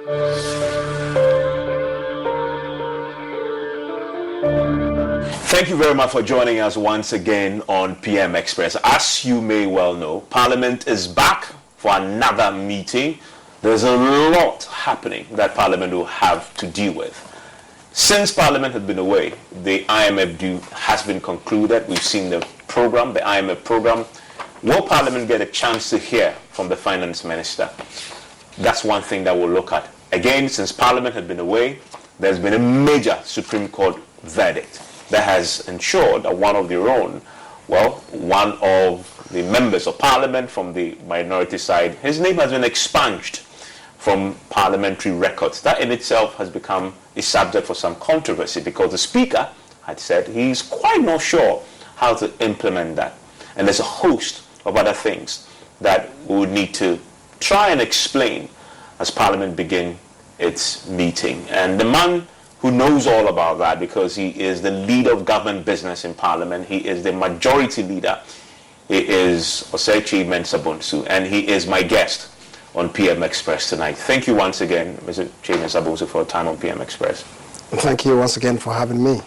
Thank you very much for joining us once again on PM Express. As you may well know, Parliament is back for another meeting. There's a lot happening that Parliament will have to deal with. Since Parliament had been away, the IMF due has been concluded. We've seen the program, the IMF program. Will Parliament get a chance to hear from the Finance Minister? That's one thing that we'll look at. Again, since Parliament had been away, there's been a major Supreme Court verdict that has ensured that one of the members of Parliament from the minority side, his name has been expunged from parliamentary records. That in itself has become a subject for some controversy because the Speaker had said he's quite not sure how to implement that. And there's a host of other things that we would need to try and explain as Parliament begin its meeting. And the man who knows all about that, because he is the leader of government business in Parliament, he is the majority leader, he is Osei Kyei Mensah Bonsu, and he is my guest on PM Express tonight. Thank you once again, Mr. Kyei Mensah Bonsu, for your time on PM Express. Thank you once again for having me.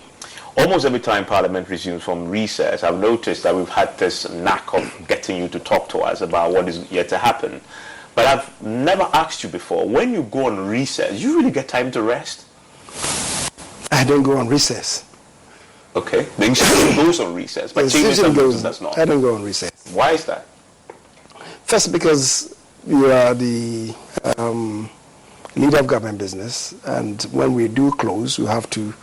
Almost every time Parliament resumes from recess, I've noticed that we've had this knack of getting you to talk to us about what is yet to happen. But I've never asked you before, when you go on recess, you really get time to rest? I don't go on recess. Okay. The institution goes on recess, but Kyei Mensah Bonsu does not. I don't go on recess. Why is that? First, because you are the leader of government business, and when we do close, you have to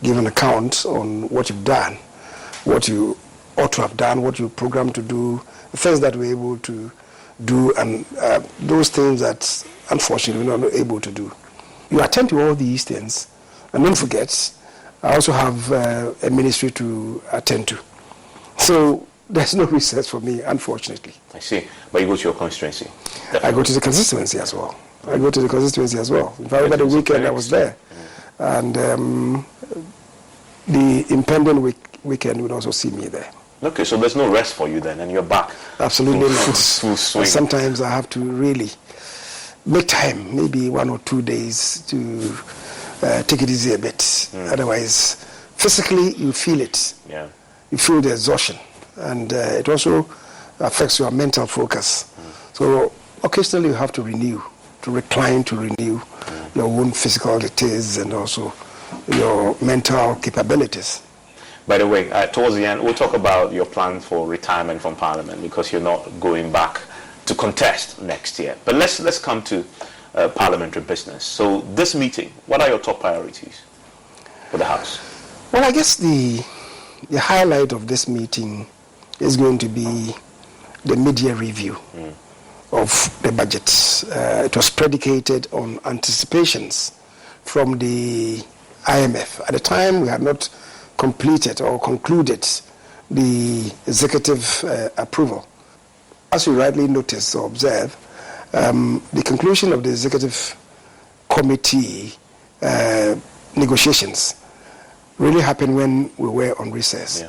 give an account on what you've done, what you ought to have done, what you programmed to do, the things that we're able to do, and those things that, unfortunately, we're not able to do. You attend to all these things, and don't forget, I also have a ministry to attend to. So there's no recess for me, unfortunately. I see. But you go to your constituency? Definitely. I go to the constituency as well. In fact, over the weekend I was there. And the impending weekend would also see me there. Okay, so there's no rest for you then, and you're back. Absolutely not. Full swing. Sometimes I have to really make time, maybe 1 or 2 days, to take it easy a bit. Otherwise, physically you feel it. Yeah. You feel the exhaustion, and it also affects your mental focus. So occasionally you have to renew, to recline, to renew your own physical details and also your mental capabilities. By the way, towards the end, we'll talk about your plans for retirement from Parliament, because you're not going back to contest next year. But let's come to parliamentary business. So this meeting, what are your top priorities for the House? Well, I guess the highlight of this meeting is going to be the mid-year review of the budget. It was predicated on anticipations from the IMF. At the time, we had not completed or concluded the executive approval. As you rightly notice or observe, the conclusion of the executive committee negotiations really happened when we were on recess,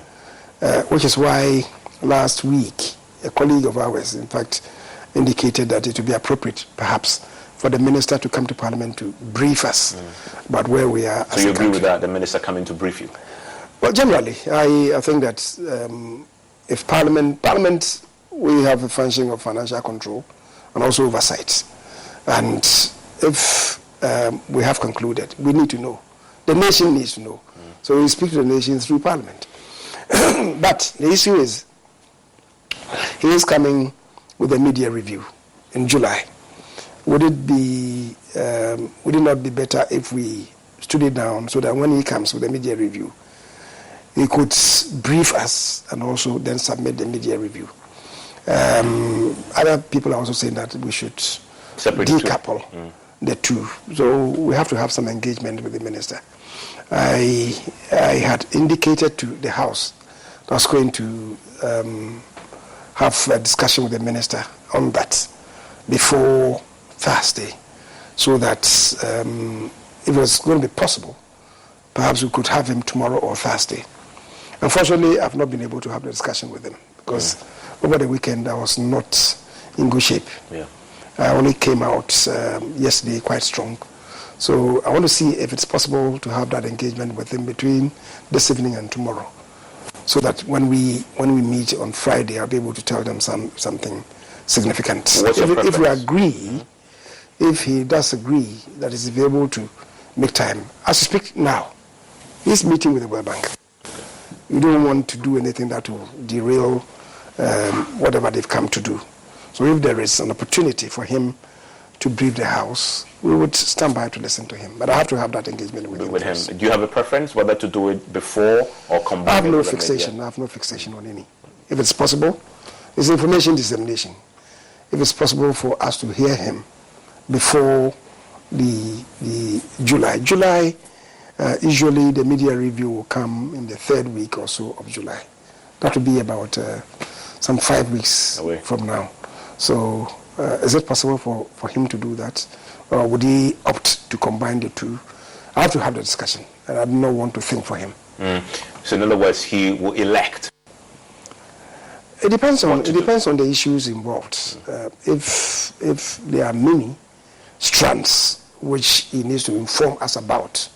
which is why last week a colleague of ours, in fact, indicated that it would be appropriate, perhaps, for the minister to come to Parliament to brief us about where we are. So you agree with that, the minister coming to brief you? Well, generally, I think that if Parliament, we have a function of financial control and also oversight. And if we have concluded, we need to know. The nation needs to know. So we speak to the nation through Parliament. But the issue is, he is coming with a mid-year review in July. Would it not be better if we stood it down so that when he comes with a mid-year review, he could brief us and also then submit the mid-year review? Other people are also saying that we should decouple the two. So we have to have some engagement with the minister. I had indicated to the House that I was going to have a discussion with the minister on that before Thursday, so that if it was going to be possible, perhaps we could have him tomorrow or Thursday. Unfortunately, I've not been able to have the discussion with him because over the weekend I was not in good shape. I only came out yesterday quite strong, So I want to see if it's possible to have that engagement with him between this evening and tomorrow, so that when we meet on Friday, I'll be able to tell them something significant. If we agree, if he does agree that he's able to make time, as we speak now, he's meeting with the World Bank. We don't want to do anything that will derail whatever they've come to do. So if there is an opportunity for him to brief the House, we would stand by to listen to him. But I have to have that engagement with him. Do you have a preference whether to do it before or combine? I have no fixation. I have no fixation on any. If it's possible, it's information dissemination. If it's possible for us to hear him before the July. Usually the media review will come in the third week or so of July. That will be about some 5 weeks from now. So is it possible for him to do that? Or would he opt to combine the two? I have to have the discussion, and I do not want to think for him. So in other words, he will elect? It depends on the issues involved. If there are many strands which he needs to inform us about,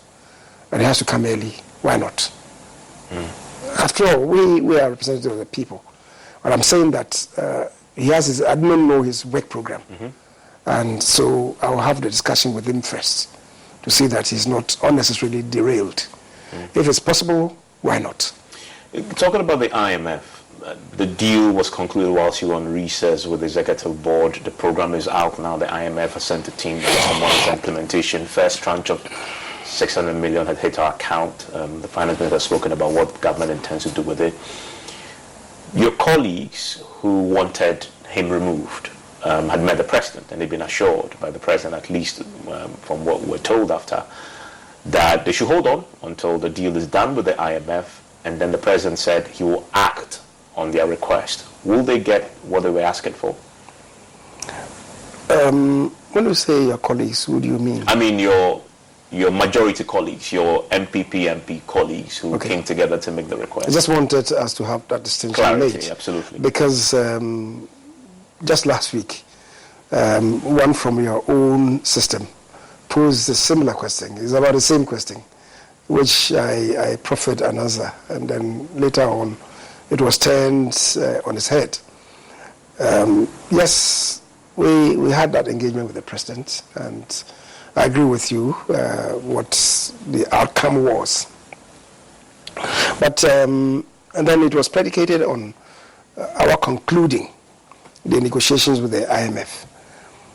and he has to come early, why not? After all, we are representatives of the people. But I'm saying that I don't know his work program. And so I'll have the discussion with him first to see that he's not unnecessarily derailed. If it's possible, why not? Talking about the IMF, the deal was concluded whilst you were on recess with the executive board. The program is out now. The IMF has sent a team on its implementation. First tranche of 600 million had hit our account. The finance minister has spoken about what government intends to do with it. Your colleagues who wanted him removed had met the president, and they've been assured by the president, at least from what we're told after, that they should hold on until the deal is done with the IMF, and then the president said he will act on their request. Will they get what they were asking for? When you say your colleagues, who do you mean? I mean your majority colleagues, your MP colleagues who came together to make the request. I just wanted us to have that distinction made. Absolutely. Because just last week, one from your own system posed a similar question. It's about the same question, which I proffered an answer, and then later on it was turned on its head. Yes, we had that engagement with the president, and I agree with you what the outcome was. But and then it was predicated on our concluding the negotiations with the IMF.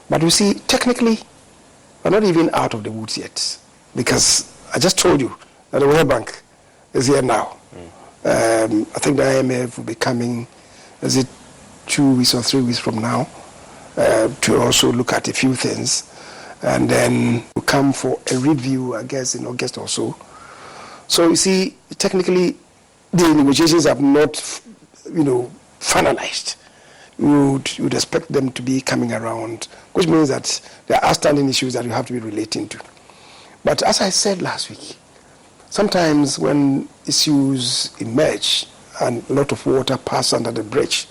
But you see, technically, we're not even out of the woods yet, because I just told you that the World Bank is here now. I think the IMF will be coming, is it 2 weeks or 3 weeks from now, to also look at a few things. And then we'll come for a review, I guess, in August or so. So you see, technically, the negotiations have not, finalized. You would expect them to be coming around, which means that there are outstanding issues that you have to be relating to. But as I said last week, sometimes when issues emerge and a lot of water passes under the bridge,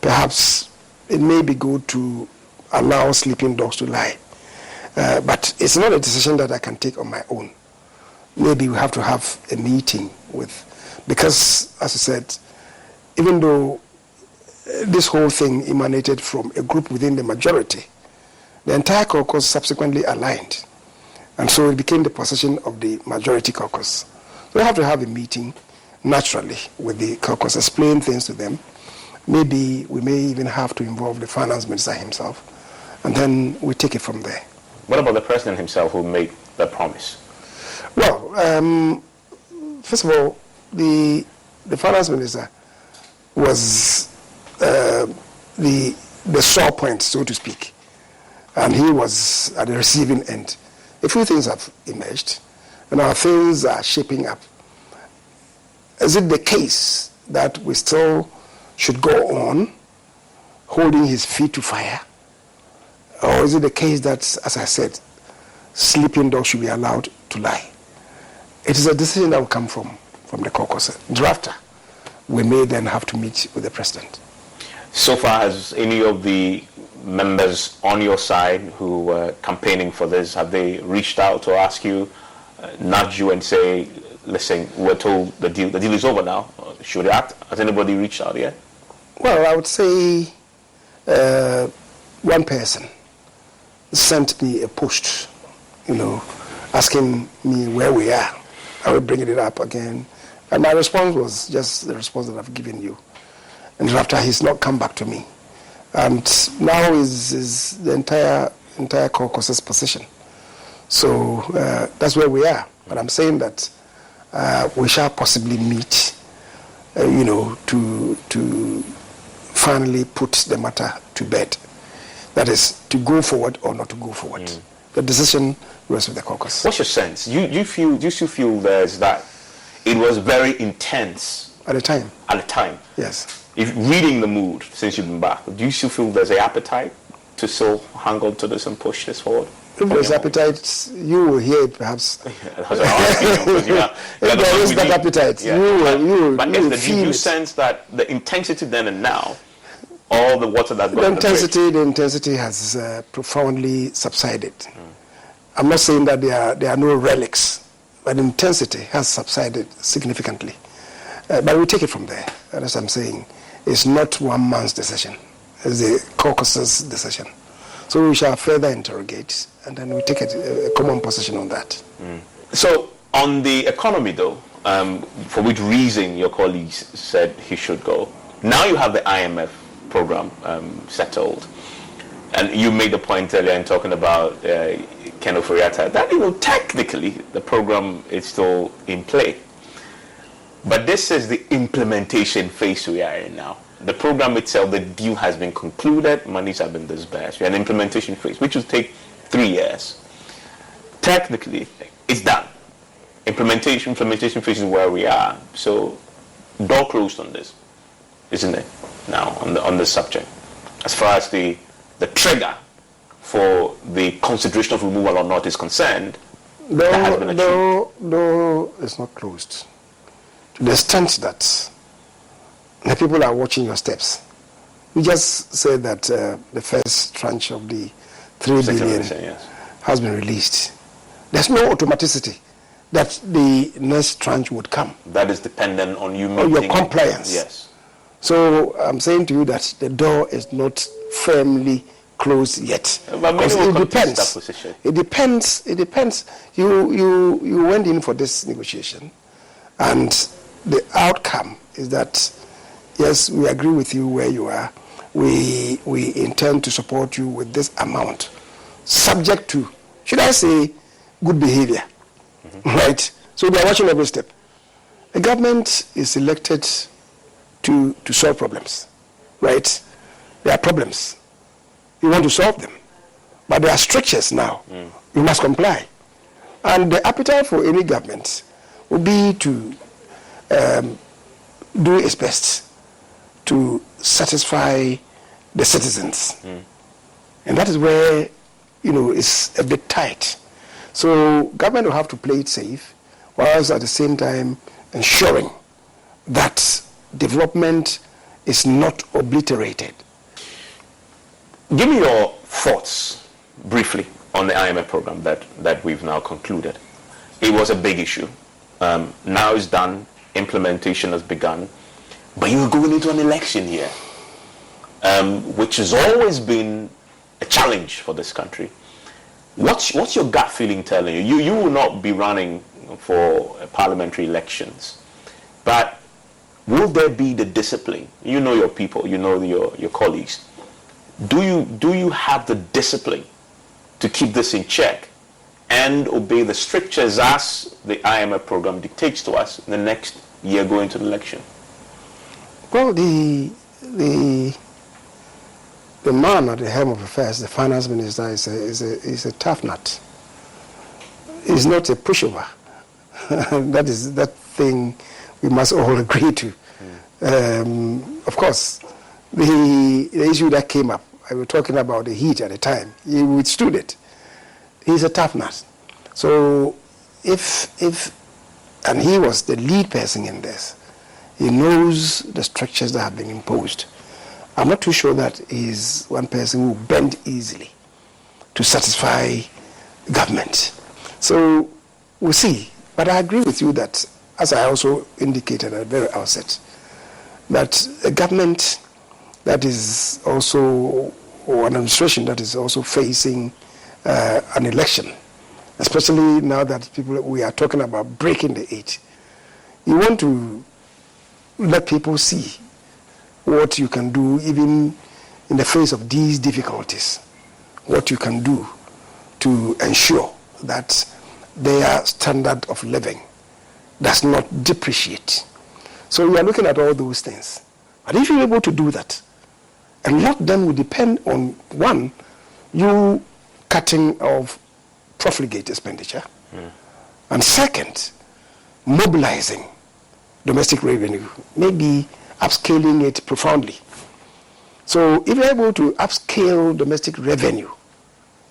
perhaps it may be good to allow sleeping dogs to lie. But it's not a decision that I can take on my own. Maybe we have to have a meeting because, as I said, even though this whole thing emanated from a group within the majority, the entire caucus subsequently aligned. And so it became the position of the majority caucus. So we have to have a meeting, naturally, with the caucus, explain things to them. Maybe we may even have to involve the finance minister himself, and then we take it from there. What about the president himself who made the promise? Well, first of all, the finance minister was the sore point, so to speak, and he was at the receiving end. A few things have emerged, and our things are shaping up. Is it the case that we still should go on holding his feet to fire? Or is it the case that, as I said, sleeping dogs should be allowed to lie? It is a decision that will come from the caucus. Thereafter, we may then have to meet with the president. So far, has any of the members on your side who were campaigning for this, have they reached out to ask you, nudge you and say, listen, we're told the deal is over now, should we act? Has anybody reached out yet? Well, I would say one person sent me a post, asking me where we are. I will bring it up again. And my response was just the response that I've given you. And after he's not come back to me. And now is the entire caucus's position. So that's where we are. But I'm saying that we shall possibly meet, to finally put the matter to bed. That is, to go forward or not to go forward. The decision rests with the caucus. What's your sense? You still feel there's that it was very intense at the time? At the time, yes. If reading the mood since you've been back, do you still feel there's an appetite to still hang on to this and push this forward? If there's appetite, you will hear it perhaps. If there is that appetite, yeah. you will feel you it. Sense that the intensity then and now, all the water that's the intensity has profoundly subsided. I'm not saying that there are no relics, but the intensity has subsided significantly. But we take it from there. And as I'm saying, it's not one man's decision. It's the caucus's decision. So we shall further interrogate, and then we take a common position on that. So on the economy, though, for which reason your colleagues said he should go, now you have the IMF program settled, and you made the point earlier in talking about Ken Ofori-Atta that technically the program is still in play, but this is the implementation phase we are in now. The program itself, the deal has been concluded, monies have been disbursed. We're in implementation phase, which will take 3 years. Technically, it's done. Implementation phase is where we are. So, door closed on this, isn't it? Now, on the subject, as far as the trigger for the consideration of removal or not is concerned, that has been achieved. No, it's not closed. To the extent that the people are watching your steps. We just said that the first tranche of the 3 billion has been released. There's no automaticity that the next tranche would come. That is dependent on you meeting your compliance. Yes. So I'm saying to you that the door is not firmly closed yet. But it depends. That position. It depends. You went in for this negotiation, and the outcome is that yes, we agree with you where you are. We intend to support you with this amount, subject to, should I say, good behavior, right? So they are watching every step. The government is elected to solve problems, right? There are problems. You want to solve them, but there are strictures now. You must comply, and the appetite for any government will be to do its best to satisfy the citizens. And that is where, it's a bit tight. So government will have to play it safe, whilst at the same time ensuring that development is not obliterated. Give me your thoughts, briefly, on the IMF program that we've now concluded. It was a big issue. Now it's done. Implementation has begun. But you're going into an election here, which has always been a challenge for this country. What's your gut feeling telling you? You will not be running for parliamentary elections, but will there be the discipline? You know your people, you know your colleagues. Do you have the discipline to keep this in check and obey the strictures as the IMF program dictates to us in the next year going to the election? Well, the man at the helm of affairs, the finance minister, is a tough nut. He's not a pushover. that thing we must all agree to. Of course, the issue that came up, I was talking about the heat at the time. He withstood it. He's a tough nut. So and he was the lead person in this. He knows the structures that have been imposed. I'm not too sure that he's one person who will bend easily to satisfy government. So we'll see. But I agree with you that, as I also indicated at the very outset, that a government that is also, or an administration that is also facing an election, especially now that we are talking about breaking the eight, you want to let people see what you can do even in the face of these difficulties, what you can do to ensure that their standard of living does not depreciate. So we are looking at all those things. But if you're able to do that, a lot then will depend on, one, you cutting of profligate expenditure, and second, mobilizing domestic revenue, maybe upscaling it profoundly. So if you're able to upscale domestic revenue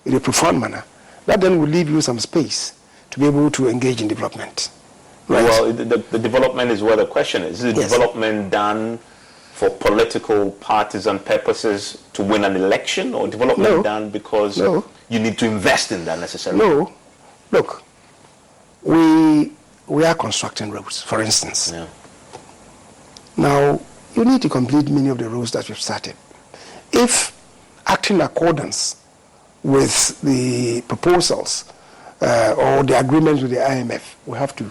in a profound manner, that then will leave you some space to be able to engage in development. Right? Well, the development is where the question is. Is the development done for political partisan purposes to win an election, or development done because you need to invest in that necessarily? No. Look, we are constructing roads, for instance. Yeah. Now, you need to complete many of the roads that we've started. If acting in accordance with the proposals or the agreements with the IMF, we have to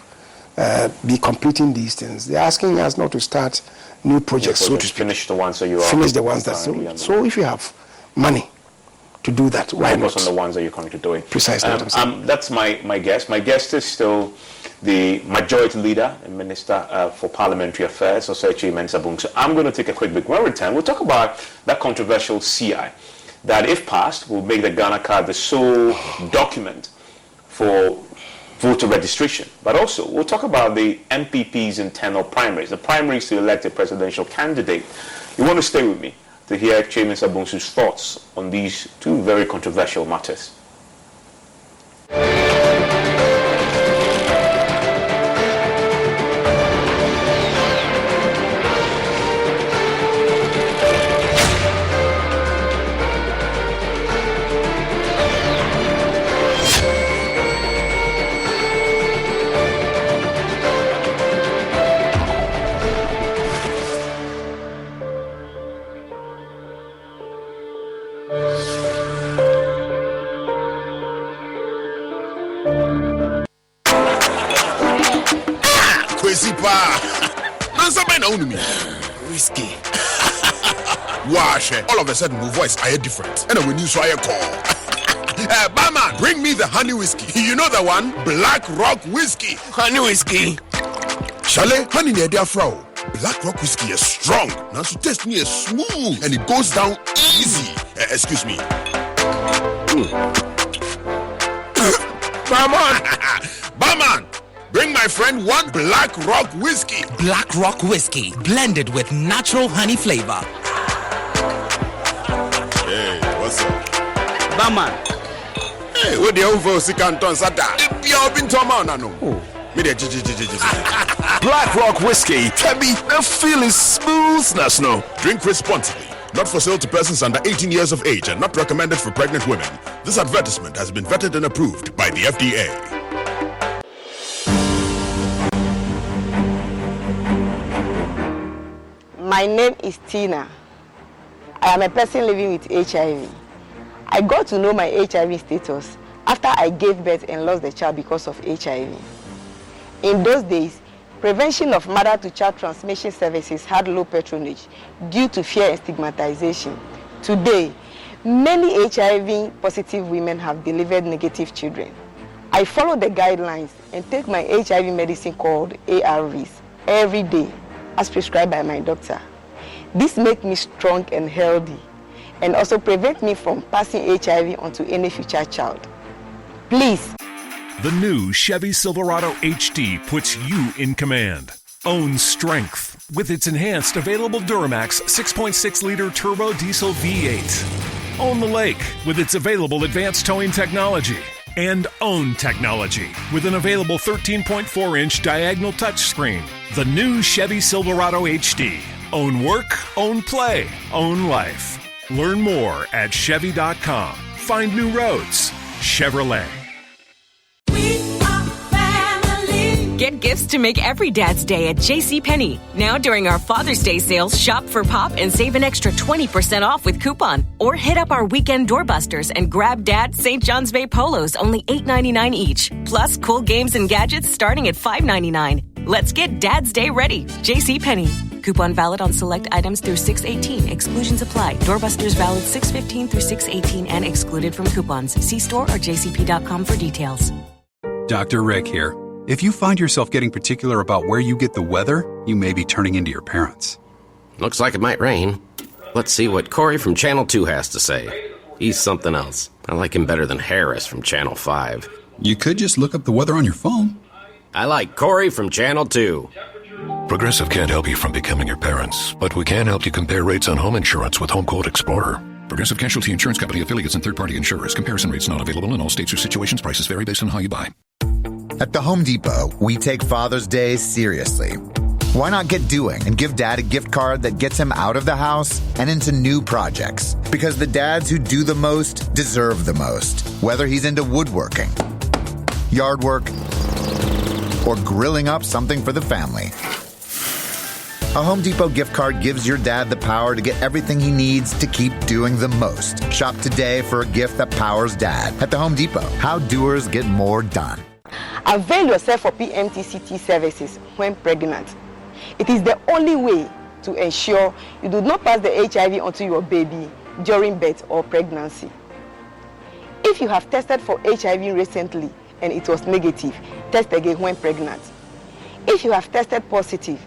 be completing these things. They're asking us not to start new projects, so to speak. Finish the ones that you are. Finish the ones that. So if you have money to do that, why not? Focus on the ones that you're currently doing. Precisely what I'm saying. That's my guess. My guest is still the majority leader and Minister for Parliamentary Affairs, Osei Kyei Mensah Bonsu. I'm going to take a quick break. When we return, we'll talk about that controversial CI that, if passed, will make the Ghana card the sole document for voter registration. But also, we'll talk about the MPP's internal primaries, the primaries to elect a presidential candidate. You want to stay with me to hear Kyei Mensah Bonsu's thoughts on these two very controversial matters. Whiskey. Wash. All of a sudden, my voice I hear different. And when you saw a call, barman, bring me the honey whiskey. You know the one? Black Rock Whiskey. Honey whiskey. Chalet, honey near their fro. Black Rock Whiskey is strong. Now to taste me is smooth and it goes down easy. Excuse me. Barman, bring my friend one Black Rock Whiskey. Black Rock Whiskey, blended with natural honey flavor. Hey, what's up? Barman. Hey, what the hell for Sikanton Sada? You've been to man, no. Black Rock Whiskey, Tabby, the feeling smoothness, no. Drink responsibly. Not for sale to persons under 18 years of age and not recommended for pregnant women. This advertisement has been vetted and approved by the FDA. My name is Tina. I am a person living with HIV. I got to know my HIV status after I gave birth and lost the child because of HIV. In those days, prevention of mother-to-child transmission services had low patronage due to fear and stigmatization. Today, many HIV-positive women have delivered negative children. I follow the guidelines and take my HIV medicine called ARVs every day, as prescribed by my doctor. This makes me strong and healthy, and also prevent me from passing HIV on to any future child. Please. The new Chevy Silverado HD puts you in command. Own strength with its enhanced available Duramax 6.6-liter turbo diesel V8. Own the lake with its available advanced towing technology. And own technology with an available 13.4-inch diagonal touchscreen. The new Chevy Silverado HD. Own work, own play, own life. Learn more at Chevy.com. Find new roads. Chevrolet. Get gifts to make every dad's day at JCPenney. Now during our Father's Day sales, shop for Pop and save an extra 20% off with coupon. Or hit up our weekend doorbusters and grab Dad St. John's Bay polos, only $8.99 each. Plus cool games and gadgets starting at $5.99. Let's get Dad's Day ready. JCPenney. Coupon valid on select items through 6/18. Exclusions apply. Doorbusters valid 6/15 through 6/18 and excluded from coupons. See store or jcp.com for details. Dr. Rick here. If you find yourself getting particular about where you get the weather, you may be turning into your parents. Looks like it might rain. Let's see what Corey from Channel 2 has to say. He's something else. I like him better than Harris from Channel 5. You could just look up the weather on your phone. I like Corey from Channel 2. Progressive can't help you from becoming your parents, but we can help you compare rates on home insurance with Home Quote Explorer. Progressive Casualty Insurance Company affiliates and third-party insurers. Comparison rates not available in all states or situations. Prices vary based on how you buy. At the Home Depot, we take Father's Day seriously. Why not get doing and give Dad a gift card that gets him out of the house and into new projects? Because the dads who do the most deserve the most. Whether he's into woodworking, yard work, or grilling up something for the family. A Home Depot gift card gives your dad the power to get everything he needs to keep doing the most. Shop today for a gift that powers Dad. At the Home Depot, how doers get more done. Avail yourself for PMTCT services when pregnant. It is the only way to ensure you do not pass the HIV onto your baby during birth or pregnancy. If you have tested for HIV recently and it was negative, test again when pregnant. If you have tested positive,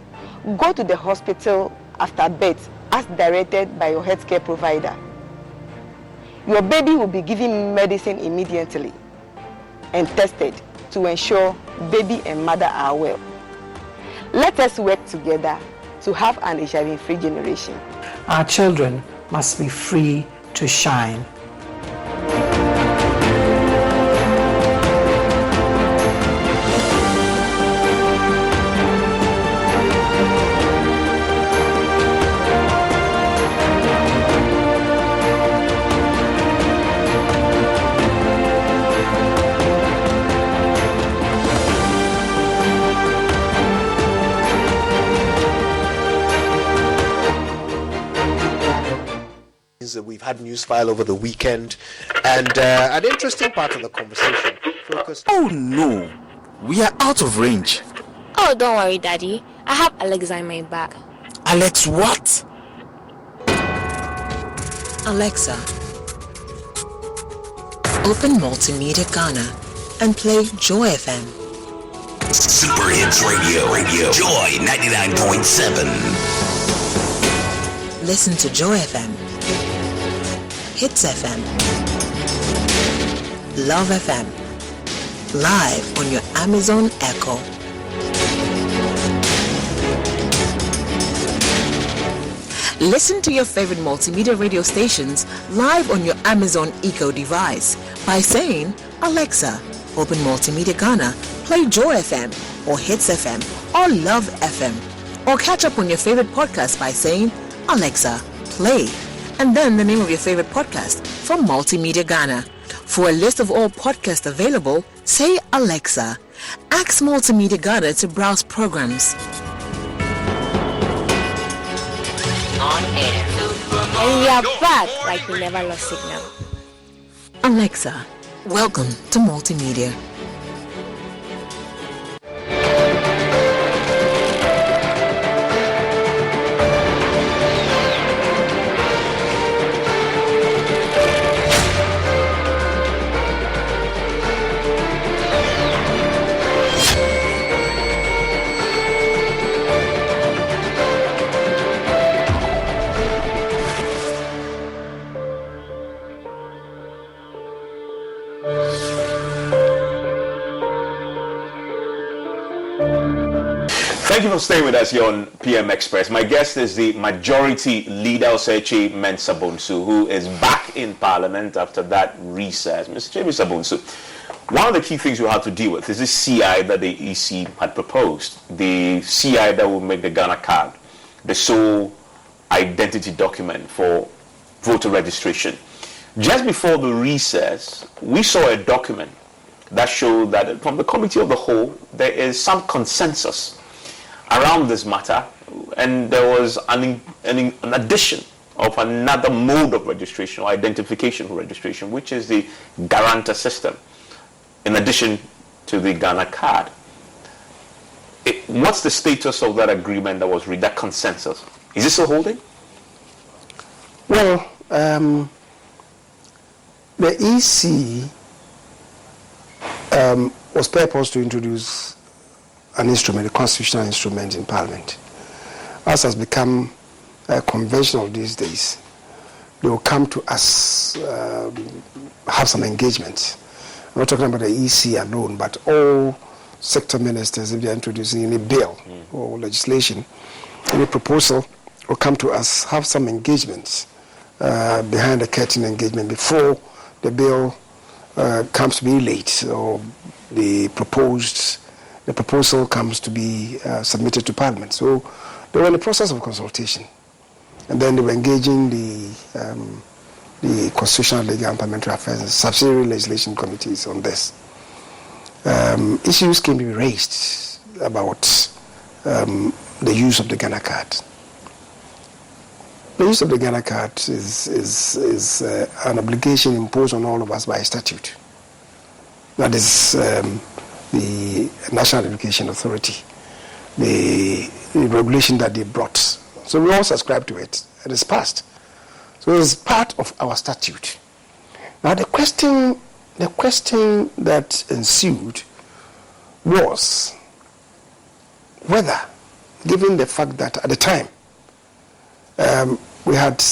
go to the hospital after birth as directed by your healthcare provider. Your baby will be given medicine immediately and tested to ensure baby and mother are well. Let us work together to have an HIV-free generation. Our children must be free to shine. We've had news file over the weekend, and an interesting part of the conversation focused. Oh no, we are out of range. Oh, don't worry, Daddy. I have Alexa in my bag. Alex, what? Alexa, open Multimedia Ghana and play Joy FM. Super Hits Radio, Joy 99.7. Listen to Joy FM, Hits FM, Love FM, live on your Amazon Echo. Listen to your favorite multimedia radio stations live on your Amazon Echo device by saying, Alexa, open Multimedia Ghana, play Joy FM or Hits FM or Love FM. Or catch up on your favorite podcast by saying, Alexa, play, and then the name of your favorite podcast from Multimedia Ghana. For a list of all podcasts available, say Alexa. Ask Multimedia Ghana to browse programs. On air. And we are back like we never lost signal. Alexa, welcome to Multimedia. Thank you for staying with us here on PM Express. My guest is the Majority Leader, Osei Kyei Mensah Bonsu, who is back in Parliament after that recess. Mr. Kyei Mensah Bonsu, one of the key things we have to deal with is this CI that the EC had proposed, the CI that will make the Ghana card the sole identity document for voter registration. Just before the recess, we saw a document that showed that from the Committee of the Whole, there is some consensus around this matter, and there was an addition of another mode of registration or identification for registration, which is the guarantor system, in addition to the Ghana card. What's the status of that agreement that was reached, that consensus? Is it still holding? Well, the EC was purposed to introduce an instrument, a constitutional instrument in Parliament. As has become conventional these days, they will come to us, have some engagement. I'm not talking about the EC alone, but all sector ministers, if they're introducing any bill or legislation, any proposal, will come to us, have some engagements, behind the curtain engagement before the bill comes to be late, or the proposal comes to be submitted to Parliament. So they were in the process of consultation, and then they were engaging the Constitutional, Legal and Parliamentary Affairs and subsidiary legislation committees on this. Issues can be raised about the use of the Ghana card. The use of the Ghana card is an obligation imposed on all of us by statute. That is the National Education Authority, the regulation that they brought. So we all subscribe to it, and it's passed. So it's part of our statute. Now the question that ensued was whether, given the fact that at the time we had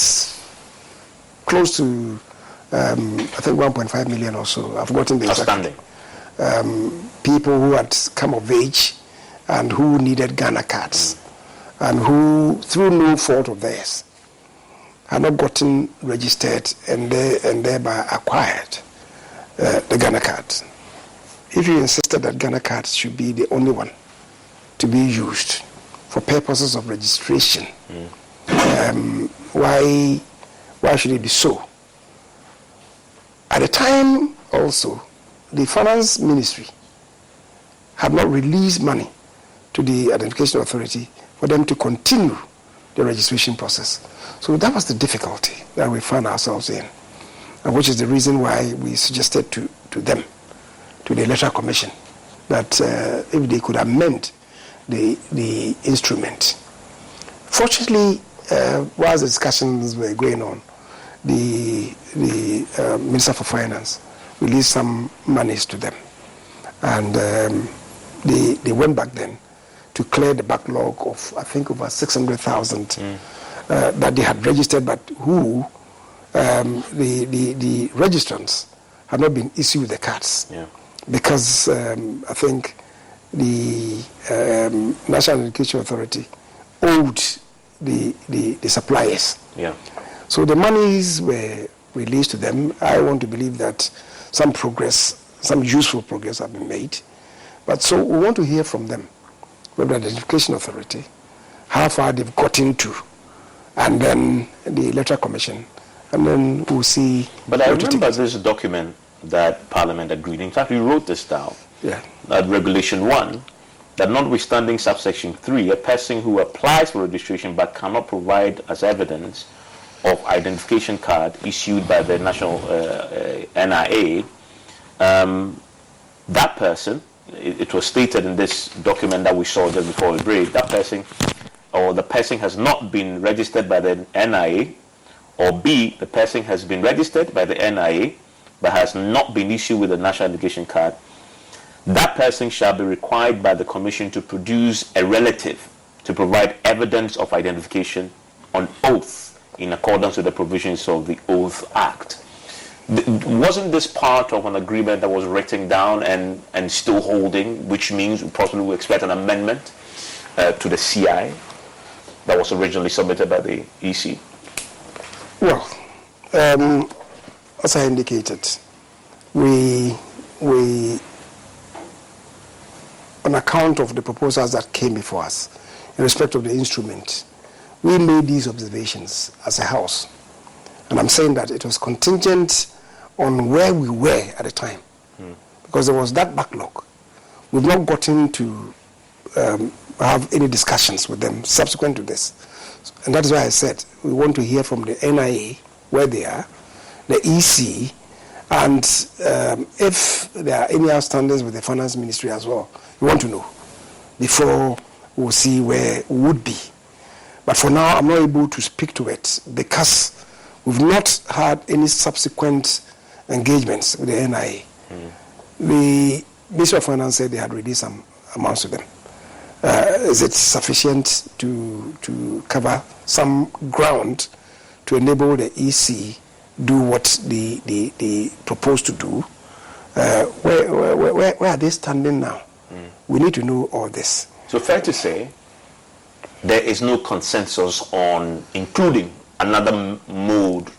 close to I think 1.5 million or so, I've forgotten the exact people who had come of age and who needed Ghana cards, and who, through no fault of theirs, had not gotten registered and thereby acquired the Ghana cards. If you insisted that Ghana cards should be the only one to be used for purposes of registration, why should it be so? At the time also, the Finance Ministry had not released money to the Identification Authority for them to continue the registration process. So that was the difficulty that we found ourselves in, and which is the reason why we suggested to them, to the Electoral Commission, that if they could amend the instrument. Fortunately, while the discussions were going on, the Minister for Finance released some monies to them, and they went back then to clear the backlog of, I think, over 600,000 that they had registered, but who the registrants had not been issued the cards, because I think the National Education Authority owed the suppliers. So the monies were released to them. I want to believe that some useful progress have been made. But so we want to hear from them, from the Identification Authority, how far they've gotten to, and then the Electoral Commission, and then we'll see. But I remember this document that Parliament agreed. In fact, we wrote this down. That Regulation 1, that notwithstanding subsection 3, a person who applies for registration but cannot provide as evidence of identification card issued by the National NIA, that person, it was stated in this document that we saw just before the break, that person or the person has not been registered by the NIA, or B, the person has been registered by the NIA but has not been issued with a national identification card, that person shall be required by the Commission to produce a relative to provide evidence of identification on oath in accordance with the provisions of the Oath Act. Wasn't this part of an agreement that was written down and still holding, which means we possibly will expect an amendment to the CI that was originally submitted by the EC? Well, as I indicated, we on account of the proposals that came before us in respect of the instrument, we made these observations as a house. And I'm saying that it was contingent on where we were at the time. Because there was that backlog. We've not gotten to have any discussions with them subsequent to this. And that is why I said we want to hear from the NIA, where they are, the EC, and if there are any outstandings with the Finance Ministry as well. We want to know before we'll see where we would be. But for now, I'm not able to speak to it because we've not had any subsequent engagements with the NIA. The Ministry of Finance said they had released some amounts to them. Is it sufficient to cover some ground to enable the EC do what they proposed to do? Where are they standing now? We need to know all this. So fair to say, there is no consensus on including another mode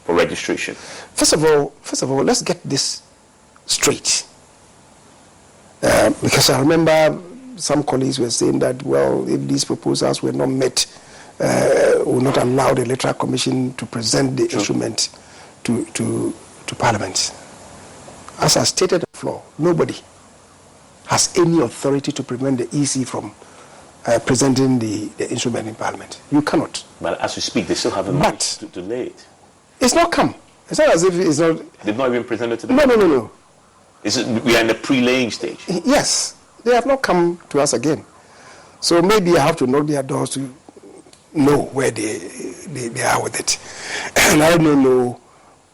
for registration. First of all, let's get this straight. Because I remember some colleagues were saying that, well, if these proposals were not met, will not allow the Electoral Commission to present the instrument to Parliament. As I stated on the floor, nobody has any authority to prevent the EC from presenting the instrument in Parliament. You cannot. But as we speak, they still haven't moved to delay it. It's not come. It's not as if it's not. They've not even presented to the No. We are in the pre-laying stage. Yes. They have not come to us again. So maybe I have to knock their doors to know where they are with it. And I don't know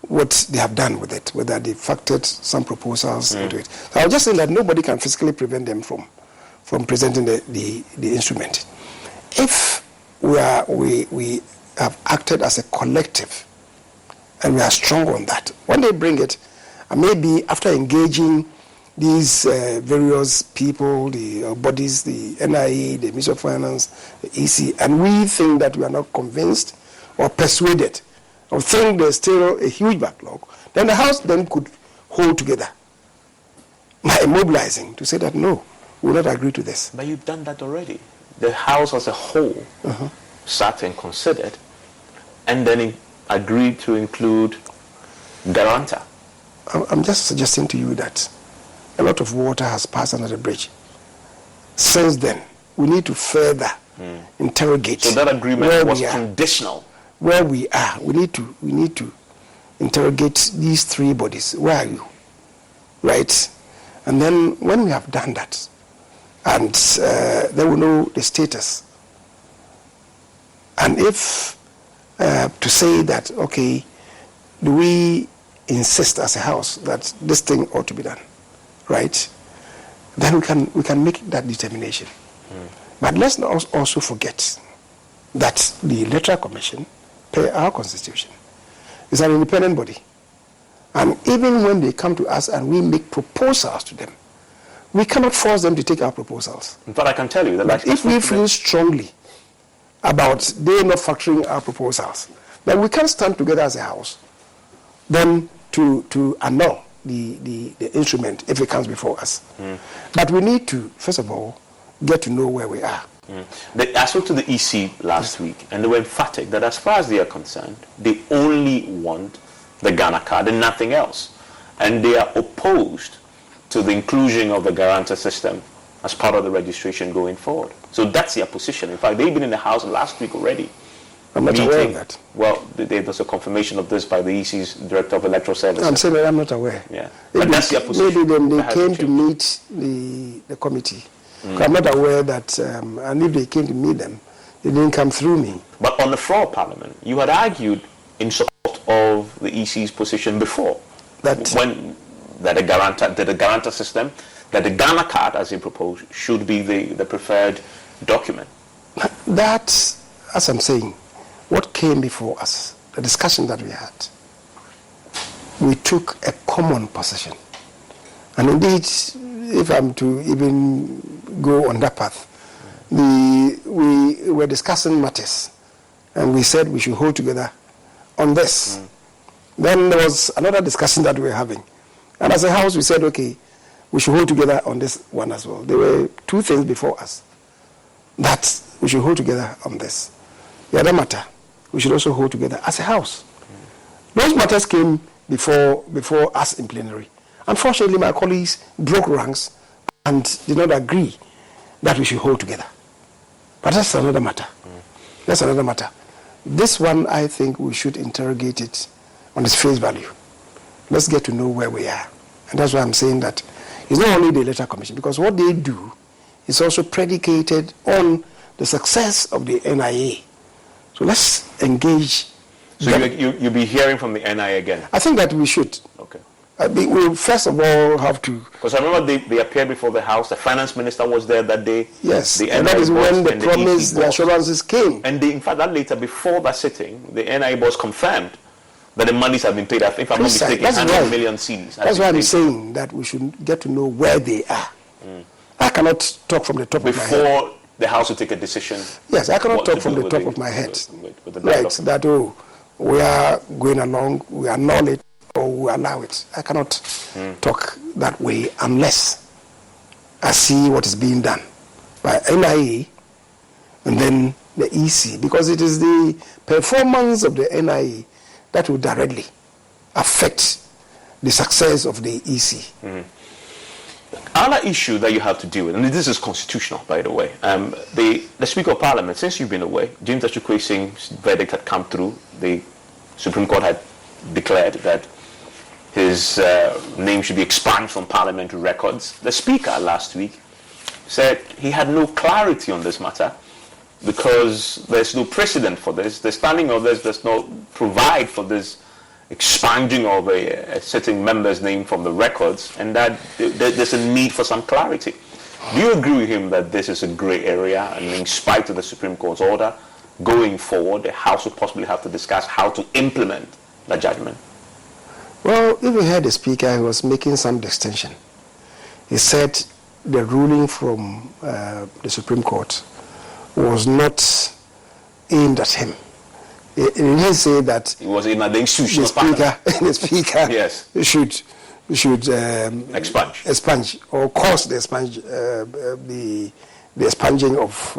what they have done with it, whether they factored some proposals into it. So I was just saying that nobody can physically prevent them from presenting the instrument. If we have acted as a collective and we are strong on that, when they bring it, and maybe after engaging these various people, the bodies, the NIA, the Ministry of Finance, the EC, and we think that we are not convinced or persuaded or think there's still a huge backlog, then the House then could hold together by mobilizing to say that no, we will not agree to this. But you've done that already. The House as a whole sat and considered and then agreed to include guarantor. I'm just suggesting to you that a lot of water has passed under the bridge. Since then, we need to further interrogate. So that agreement was conditional. Where we are, we need to interrogate these three bodies. Where are you? Right? And then when we have done that, and then we know the status. And if to say that, okay, do we insist as a house that this thing ought to be done, right? Then we can make that determination. But let's not also forget that the Electoral Commission, per our Constitution, is an independent body. And even when they come to us and we make proposals to them, we cannot force them to take our proposals. But I can tell you that... But if we feel strongly about they not factoring our proposals, then we can stand together as a house then to annul the instrument if it comes before us. But we need to, first of all, get to know where we are. I spoke to the EC last week, and they were emphatic that as far as they are concerned, they only want the Ghana card and nothing else. And they are opposed to the inclusion of the guarantor system as part of the registration going forward. So that's their position. In fact, they've been in the House last week already. I'm not aware of that. Well, there's a confirmation of this by the EC's Director of Electoral Services. I'm saying that I'm not aware. Yeah. But that's their position. Maybe then they came to meet the committee. I'm not aware that, and if they came to meet them, they didn't come through me. But on the floor of Parliament, you had argued in support of the EC's position before. That the guarantor system, that the Ghana card, as they proposed, should be the preferred document. That, as I'm saying, what came before us, the discussion that we had, we took a common position. And indeed, if I'm to even go on that path, we were discussing matters, and we said we should hold together on this. Then there was another discussion that we were having. And as a house, we said, okay, we should hold together on this one as well. There were two things before us that we should hold together on this. the other matter, we should also hold together as a house. Those matters came before us in plenary. Unfortunately, my colleagues broke ranks and did not agree that we should hold together. But that's another matter. That's another matter. This one, I think we should interrogate it on its face value. Let's get to know where we are. And that's why I'm saying that it's not only the Electoral Commission, because what they do is also predicated on the success of the NIA. So let's engage. So you'll be hearing from the NIA again? I think that we should. Okay. We first of all have to... Because I remember they appeared before the House. The finance minister was there that day. Yes, the and that is when the promise, the assurances came. And in fact, that later, before that sitting, the NIA boss confirmed that the monies have been paid. If I'm not mistaken, 100 million cedis. That's why I'm saying that we should get to know where they are. I cannot talk from the top of my head. Before the House will take a decision. Yes, I cannot talk from the top of my head. Right, that, we are going along, we annul it, or we allow it. I cannot talk that way unless I see what is being done by NIA and then the EC, because it is the performance of the NIA that will directly affect the success of the EC. Another issue that you have to deal with, and this is constitutional, by the way, the Speaker of Parliament, since you've been away, James Achukwu Singh's verdict had come through. The Supreme Court had declared that his name should be expunged from parliamentary records. The Speaker last week said he had no clarity on this matter because there's no precedent for this. The standing of this does not provide for this expunging of a sitting member's name from the records, and that there's a need for some clarity. Do you agree with him that this is a grey area, and in spite of the Supreme Court's order, going forward, the House will possibly have to discuss how to implement that judgment? Well, if we heard the Speaker, he was making some distinction. He said the ruling from the Supreme Court was not aimed at him. He didn't say that it was in the institutional the Speaker yes. should expunge or cause the expunging of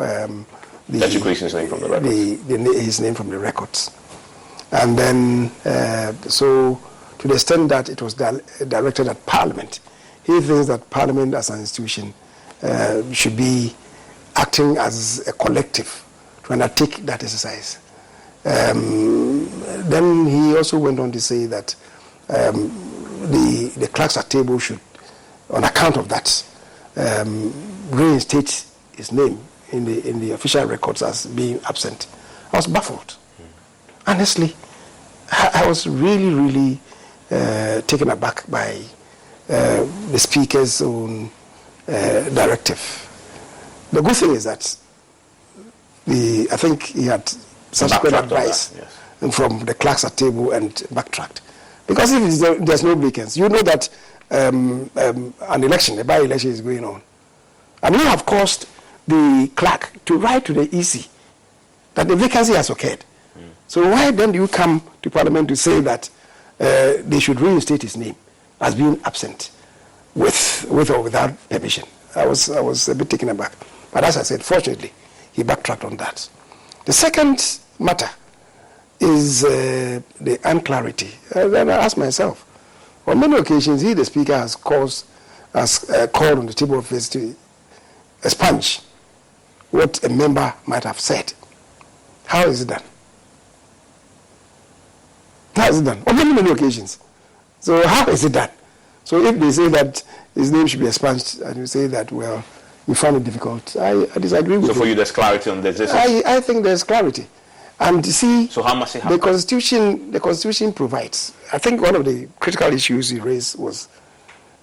his name from the records. His name from the records. And then, so to the extent that it was directed at Parliament, he thinks that Parliament as an institution should be acting as a collective to undertake that exercise. Then he also went on to say that the clerks at table should, on account of that, reinstate his name in the official records as being absent. I was baffled. Honestly, I was really taken aback by the Speaker's own directive. The good thing is that I think he had subsequent advice from the clerks at table and backtracked. Because if there's no vacancy, you know that an election, a by-election is going on. And you have caused the clerk to write to the EC that the vacancy has occurred. So why then do you come to Parliament to say that they should reinstate his name as being absent with or without permission? I was a bit taken aback. But as I said, fortunately, he backtracked on that. The second matter is the unclarity. Then I ask myself, on many occasions, the Speaker has called on the table of affairs to expunge what a member might have said. How is it done? How is it done? On many occasions. So how is it done? So if they say that his name should be expunged, and you say that, well, you find it difficult, I disagree with you. So for you, there's clarity on this? I think there's clarity. And you see, so how must it happen? The Constitution provides. I think one of the critical issues he raised was,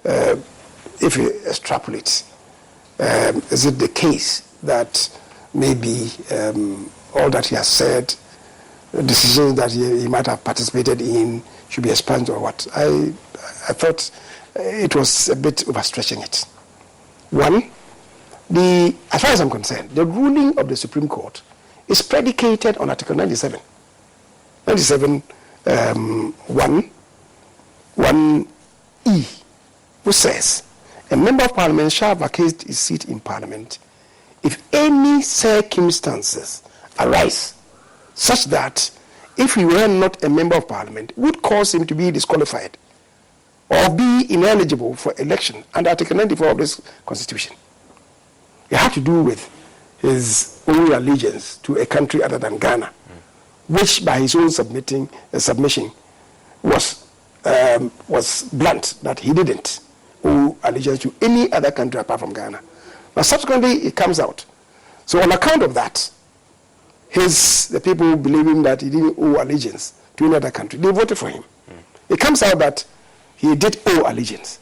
if you extrapolate, is it the case that maybe all that he has said, decisions that he might have participated in, should be expunged or what? I thought it was a bit overstretching it. One, as far as I'm concerned, the ruling of the Supreme Court is predicated on Article 97. 97, 1E, which says, a member of Parliament shall vacate his seat in Parliament if any circumstances arise such that if he were not a member of parliament, would cause him to be disqualified or be ineligible for election under Article 94 of this constitution. It had to do with his own allegiance to a country other than Ghana, which by his own submission was blunt, that he didn't owe allegiance to any other country apart from Ghana. But subsequently, it comes out. So on account of that, the people believing that he didn't owe allegiance to any other country, they voted for him. It comes out that he did owe allegiance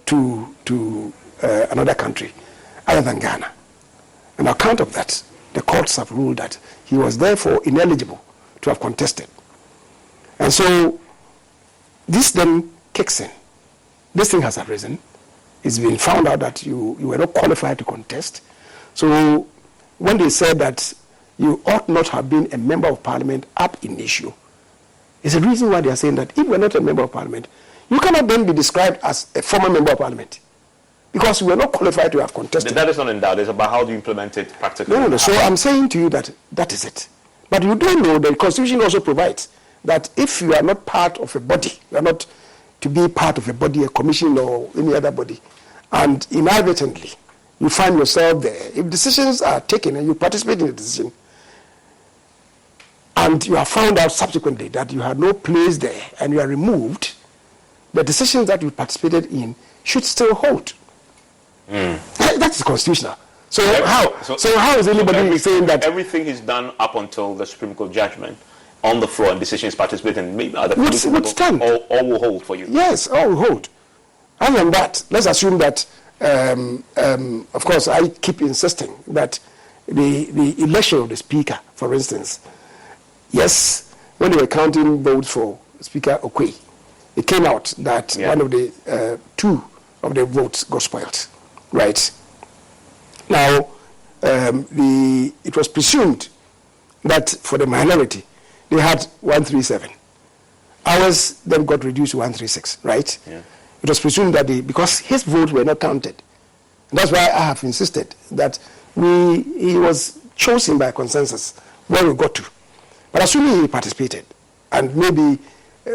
to another country other than Ghana. On account of that, the courts have ruled that he was therefore ineligible to have contested. And so this then kicks in. This thing has arisen. It's been found out that you were not qualified to contest. So when they said that you ought not have been a member of parliament ab initio, it's a reason why they are saying that if you are not a member of parliament, you cannot then be described as a former member of parliament, because you were not qualified to have contested. That is not in doubt. It's about how do you implement it practically. No. So I'm saying to you that that is it. But you don't know the Constitution also provides that if you are not part of a body, you are not to be part of a body, a commission or any other body, and inadvertently you find yourself there, if decisions are taken and you participate in the decision, and you are found out subsequently that you had no place there and you are removed, the decisions that you participated in should still hold. That's constitutional. So how is anybody saying that everything is done up until the Supreme Court judgment on the floor and decisions participating in other would stand? All will hold for you. Yes, all will hold. Other than that, let's assume that of course I keep insisting that the election of the speaker, for instance, yes, when they were counting votes for Speaker Okwei, it came out that one of the two of the votes got spoiled. Right. Now, it was presumed that for the minority, they had 137. Ours then got reduced to 136, right? Yeah. It was presumed that because his votes were not counted. That's why I have insisted that he was chosen by consensus where we got to. But assuming he participated, and maybe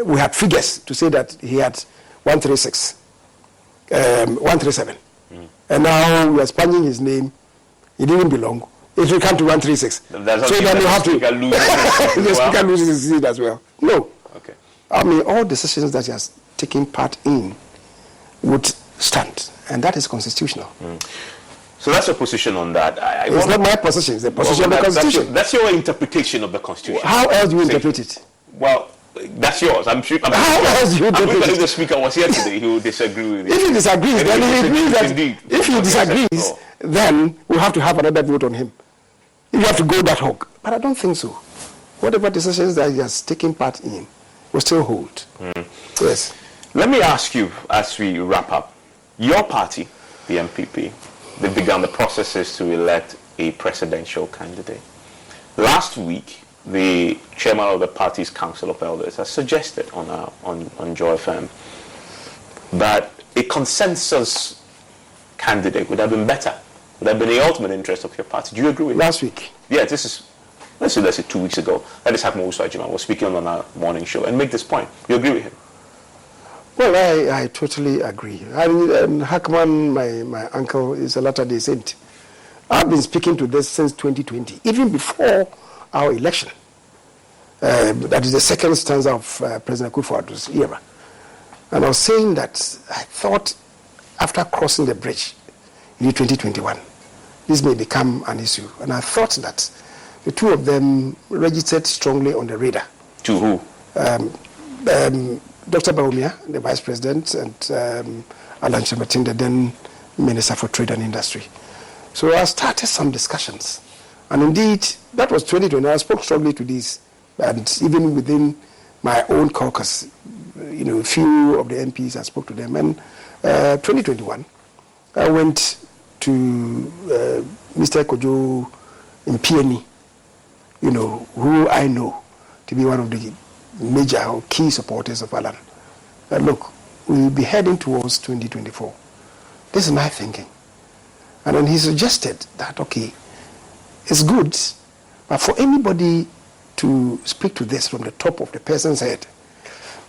we had figures to say that he had 137. And now we are sponging his name. He didn't belong. It will come to 136. So then you have to. The speaker loses his seat as well. No. Okay. I mean, all decisions that he has taken part in would stand, and that is constitutional. So that's your position on that. It's not my position. It's the position of the Constitution. That's your interpretation of the Constitution. How else do you interpret it? Well, that's yours. I'm sure. How else do you interpret it? If the speaker was here today, he would disagree with you. If he disagrees, then it means that if he disagrees, then we'll have to have another vote on him. You have to go that hog. But I don't think so. Whatever decisions that he has taken part in will still hold. Yes. Let me ask you, as we wrap up, your party, the MPP, they've begun the processes to elect a presidential candidate. Last week, the chairman of the party's Council of Elders has suggested on Joy FM that a consensus candidate would have been better, would have been the ultimate interest of your party. Do you agree with that? Last week? Yeah, this is, let's say 2 weeks ago. That is Hakma Osei Kyei was speaking on our morning show and make this point. You agree with him? Well, I totally agree. I mean, Hakman, my uncle, is a Latter-day Saint. I've been speaking to this since 2020, even before our election. That is the second stanza of President Akufo-Addo's era. And I was saying that I thought after crossing the bridge in 2021, this may become an issue. And I thought that the two of them registered strongly on the radar. To who? Dr. Bawumia, the Vice President, and Alan Chematin, the then Minister for Trade and Industry. So I started some discussions. And indeed, that was 2020. I spoke strongly to these. And even within my own caucus, a few of the MPs, I spoke to them. And 2021, I went to Mr. Kojo in PNE, who I know to be one of the major or key supporters of Alan. Look, we'll be heading towards 2024. This is my thinking. And then he suggested that, okay, it's good, but for anybody to speak to this from the top of the person's head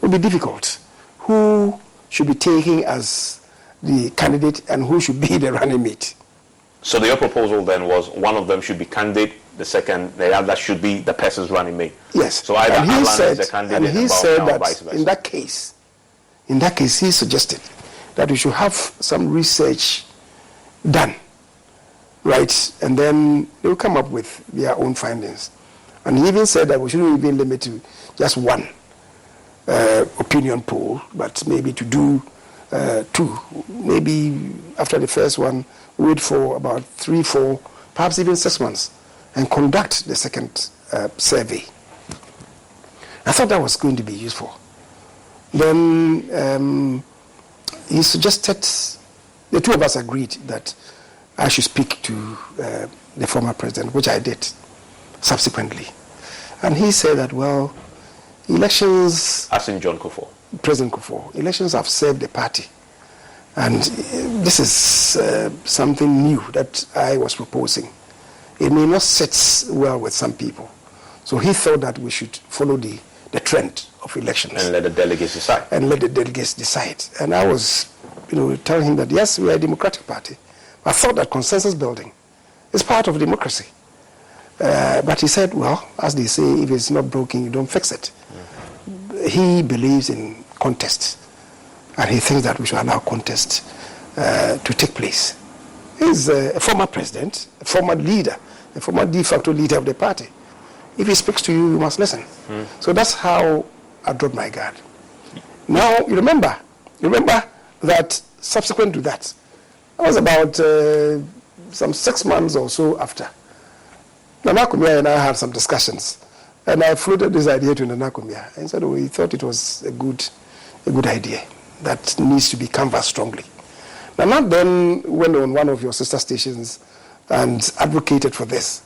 would be difficult. Who should be taken as the candidate and who should be the running mate? So your proposal then was one of them should be candidate, the other should be the person's running mate. Yes. So either and he Alan said, is the candidate and he said that vice versa. in that case, he suggested that we should have some research done, right? And then they will come up with their own findings. And he even said that we shouldn't even limit to just one opinion poll, but maybe to do two. Maybe after the first one, wait for about 3, 4, perhaps even 6 months, and conduct the second survey. I thought that was going to be useful. Then he suggested, the two of us agreed that I should speak to the former president, which I did subsequently. And he said that, well, elections... As in John Kufuor. President Kufuor. Elections have served the party. And this is something new that I was proposing. It may not sit well with some people. So he thought that we should follow the trend of elections. And let the delegates decide. And I was, telling him that, yes, we are a democratic party. I thought that consensus building is part of democracy. But he said, well, as they say, if it's not broken, you don't fix it. He believes in contest. And he thinks that we should allow contest to take place. He's a former president, a former leader, a former de facto leader of the party. If he speaks to you, you must listen. So that's how I dropped my guard. Now, you remember that subsequent to that, that was about some 6 months or so after. Nana Kumia and I had some discussions, and I floated this idea to Nana Kumia, and said, he thought it was a good idea that needs to be canvassed strongly. Nana then went on one of your sister stations and advocated for this.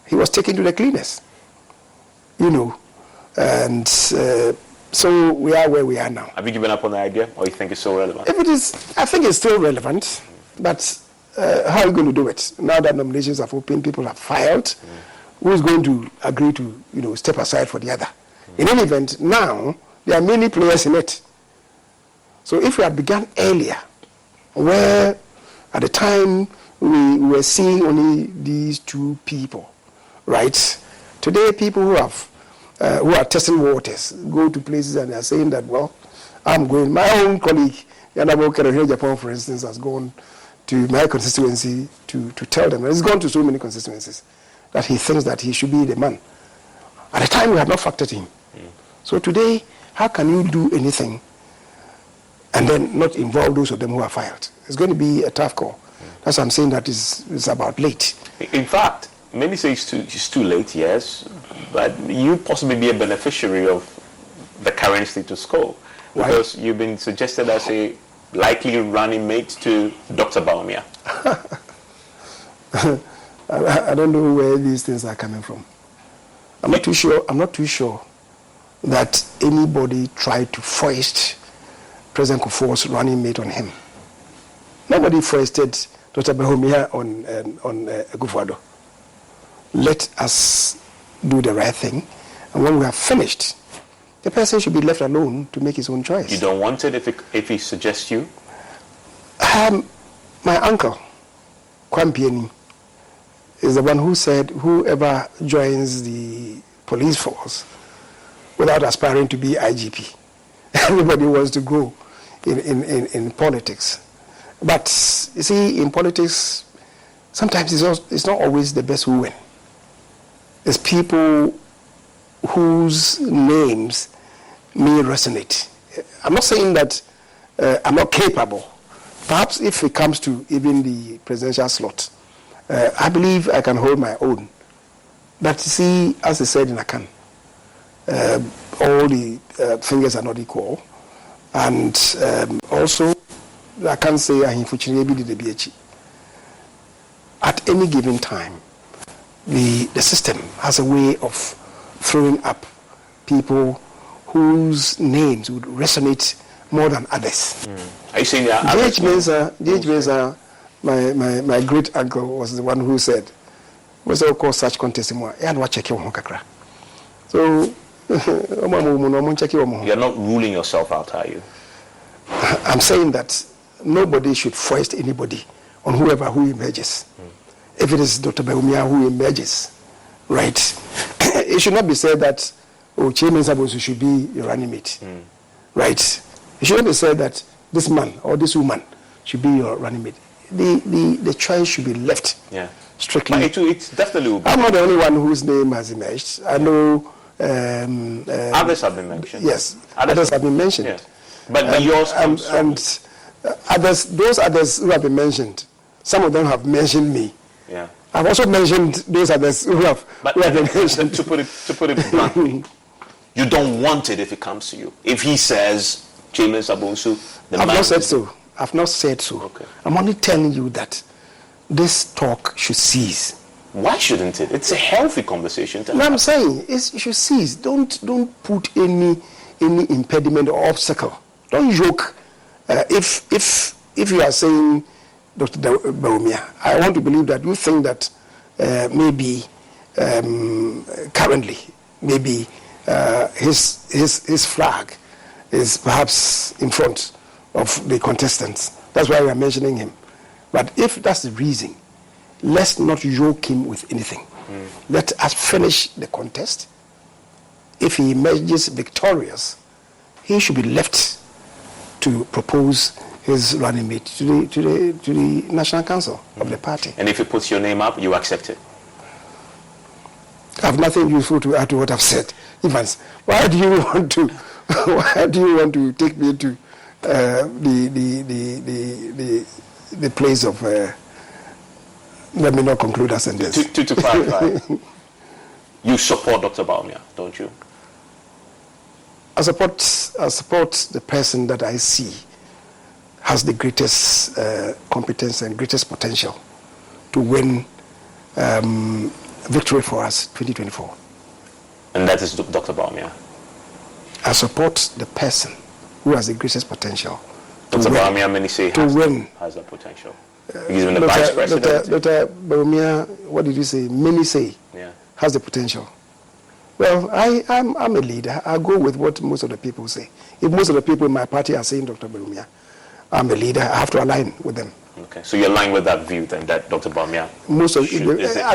He was taken to the cleaners, and so we are where we are now. Have you given up on the idea, or you think it's still relevant? If it is, I think it's still relevant, but how are you going to do it? Now that nominations have opened, people have filed, who is going to agree to, step aside for the other? In any event, now, there are many players in it. So if we had begun earlier, where at the time we were seeing only these two people, right? Today, people who are testing waters go to places and they are saying that, well, I'm going. My own colleague, Yanabo Kerahino Japan, for instance, has gone to my constituency to tell them, and he's gone to so many constituencies, that he thinks that he should be the man. At the time, we had not factored him. So today, how can you do anything and then not involve those of them who are filed? It's going to be a tough call. That's why I'm saying that it's about late. In fact, many say it's too late, yes, but you possibly be a beneficiary of the current status quo. Because you've been suggested as a likely running mate to Dr. Baumia. I don't know where these things are coming from. I'm not too sure that anybody tried to foist President Kufuor's running mate on him. Nobody foisted Dr. Baumia on Kufuor. Let us do the right thing, and when we have finished, the person should be left alone to make his own choice. You don't want it if he suggests you? My uncle, Kwampieni, is the one who said whoever joins the police force without aspiring to be IGP. Everybody wants to go in politics. But you see, in politics, sometimes it's not always the best who win. It's people whose names may resonate. I'm not saying that I'm not capable. Perhaps if it comes to even the presidential slot, I believe I can hold my own. But see, as I said in Akan, all the fingers are not equal. And also, I can't say unfortunately the BH. At any given time, the system has a way of throwing up people whose names would resonate more than others. Are you saying that? D.H. Mensah, my great uncle, was the one who said, "Was of course such contest more and watch a kakra." So, you're not ruling yourself out, are you? I'm saying that nobody should foist anybody on who emerges. If it is Dr. Bawumia who emerges, right? It should not be said that Kyei Mensah Bonsu should be your running mate, right? It shouldn't be said that this man or this woman should be your running mate. The choice should be left strictly. But it's definitely. I'm not the only one whose name has emerged. I know others have been mentioned. Yes, others have been mentioned. Yeah. But yours comes and others, those others who have been mentioned, some of them have mentioned me. Yeah. I've also mentioned those others who have been mentioned. To put it bluntly, you don't want it if it comes to you. If he says Kyei Mensah Bonsu, I've not said so. I've not said so. Okay. I'm only telling you that this talk should cease. Why shouldn't it? It's a healthy conversation to have. No, I'm saying it should cease. Don't put any impediment or obstacle. Don't joke. If you are saying Dr. Bawumia, I want to believe that you think that maybe currently maybe his flag is perhaps in front of the contestants. That's why we are mentioning him. But if that's the reason, let's not yoke him with anything. Let us finish the contest. If he emerges victorious, he should be left to propose his running mate to the National Council of the party. And if he puts your name up, you accept it? I have nothing useful to add to what I've said. Evans, why do you want to take me to the place of let me not conclude that sentence. To clarify, you support Dr. Bawumia, don't you? I support the person that I see has the greatest competence and greatest potential to win victory for us 2024. And that is Dr. Bawumia? I support the person who has the greatest potential. Dr. Bawumia, many say, has that potential. He's even the vice president. Dr. Bawumia, what did you say? Many say has the potential. Well, I'm a leader. I go with what most of the people say. If most of the people in my party are saying Dr. Bawumia, I'm a leader. I have to align with them. Okay, so you align with that view then, that Dr. Bawumia?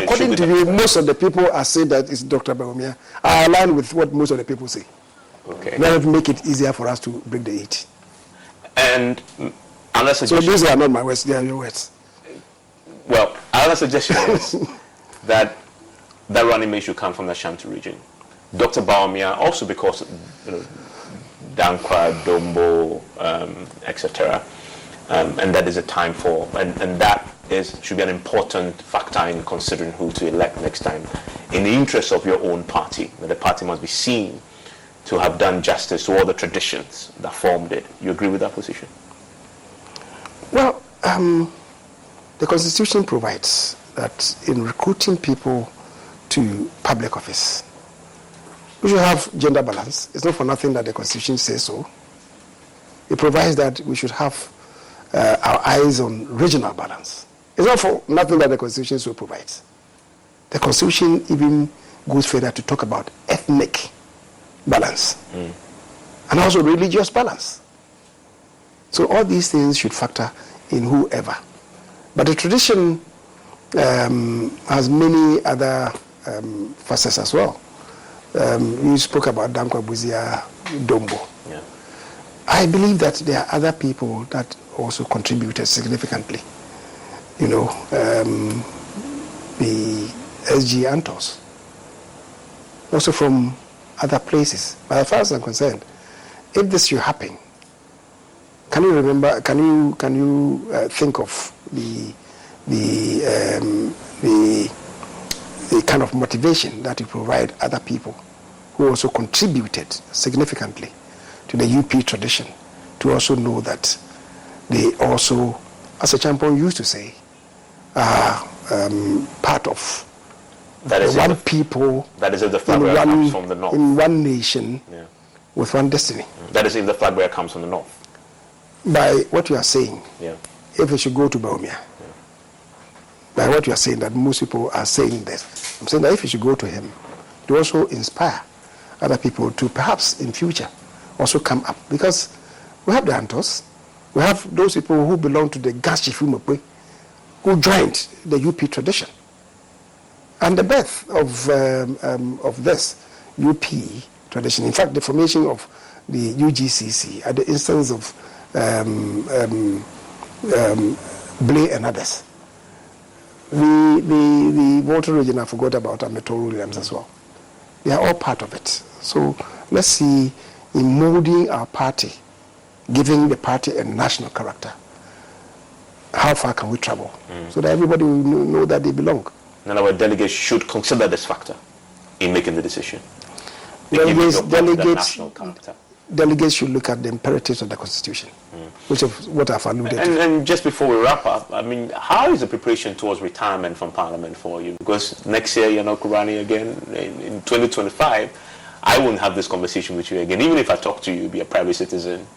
According to you, most of the people are saying that it's Dr. Bawumia. I align with what most of the people say. Okay. That would make it easier for us to break the 8. And another suggestion. So these are not my words; they are your words. Well, another suggestion is that running mate should come from the Ashanti region. Dr. Bawumia, also because Dankwa, Dombo, etc. And that is a time for, and that should be an important factor in considering who to elect next time. In the interest of your own party, the party must be seen to have done justice to all the traditions that formed it. You agree with that position? Well, the Constitution provides that in recruiting people to public office, we should have gender balance. It's not for nothing that the Constitution says so. It provides that we should have our eyes on regional balance. It's not for nothing that the Constitution so provides. The Constitution even goes further to talk about ethnic balance and also religious balance. So all these things should factor in whoever. But the tradition has many other facets as well. You spoke about Dankwa Buzia Dombo. Yeah. I believe that there are other people that also contributed significantly. The SG Antos, also from other places. But as far as I'm concerned, if this should happen, can you remember? Can you think of the kind of motivation that you provide other people who also contributed significantly to the UP tradition to also know that they also, as a champion used to say, are part of that is one people. That is if the flag bearer comes from the north. In one nation, with one destiny. That is if the flag bearer comes from the north. By what you are saying, if it should go to Bawumia, by what you are saying, that most people are saying that, I'm saying that if it should go to him, to also inspire other people to perhaps in future also come up, because we have the Antos, we have those people who belong to the Gashifu who joined the UP tradition. And the birth of this UP tradition, in fact, the formation of the UGCC at the instance of Blay and others. The Walter region, I forgot about Ametoro Williams as well. They are all part of it. So let's see, in molding our party, giving the party a national character, how far can we travel so that everybody will know that they belong. And our delegates should consider this factor in making the decision. Delegates should look at the imperatives of the Constitution, which is what I've alluded to. And just before we wrap up, I mean, how is the preparation towards retirement from Parliament for you? Because next year you're not running again. In 2025, I won't have this conversation with you again. Even if I talk to you, you'll be a private citizen.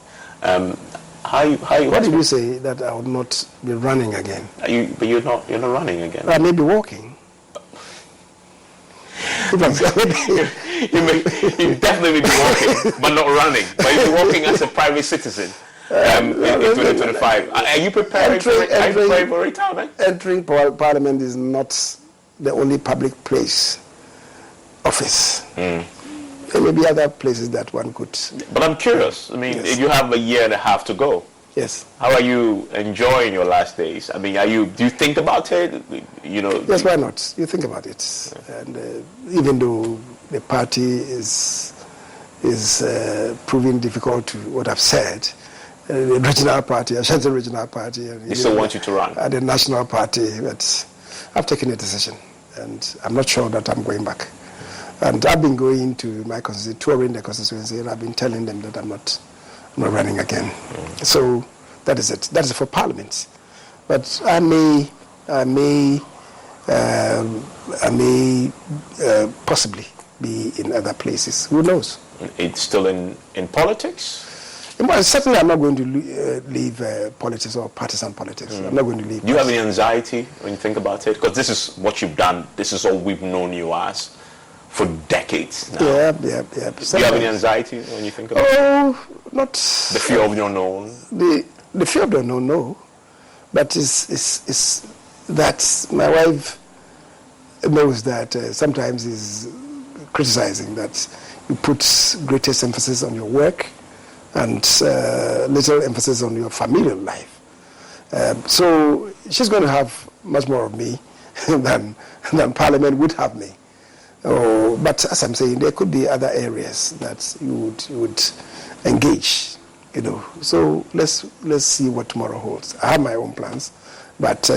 What did you say that I would not be running again? But you're not running again. I may be walking. You definitely be walking, but not running. But you'll be walking as a private citizen in 2025. Are you preparing for retirement? Entering Parliament is not the only public place office. There may be other places that one could. But I'm curious. I mean, if you have a year and a half to go. Yes. How are you enjoying your last days? I mean, do you think about it? Yes, why not? You think about it. And even though the party is proving difficult to what I've said, the regional party, Ashanti regional party. They still want you to run? The national party, but I've taken a decision, and I'm not sure that I'm going back. And I've been going to my constituency, touring the constituency, and I've been telling them that I'm not running again. So that is it. That is for Parliament. But I may possibly be in other places. Who knows? It's still in politics? Well, certainly I'm not going to leave politics or partisan politics. I'm not going to leave. Do you have any anxiety when you think about it? Because this is what you've done. This is all we've known you as for decades now. Yeah. Do you have any anxiety when you think about it? Oh, not... The fear of the unknown? The fear of the unknown, no. But it's that my wife knows that sometimes is criticizing that you put greatest emphasis on your work and little emphasis on your familial life. So she's going to have much more of me than Parliament would have me. But as I'm saying, there could be other areas that you would engage, So let's see what tomorrow holds. I have my own plans, but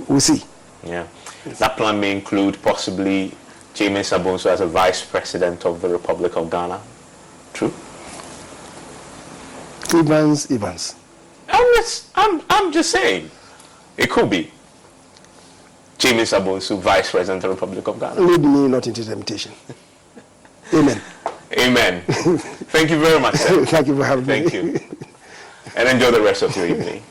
we'll see. Yeah, that plan may include possibly Kyei Mensah Bonsu as a vice president of the Republic of Ghana. True. Evans. I'm just saying, it could be. Kyei Mensah Bonsu, Vice President of the Republic of Ghana. Lead me not into temptation. Amen. Amen. Thank you very much, sir. Thank you for having me. Thank you. And enjoy the rest of your evening.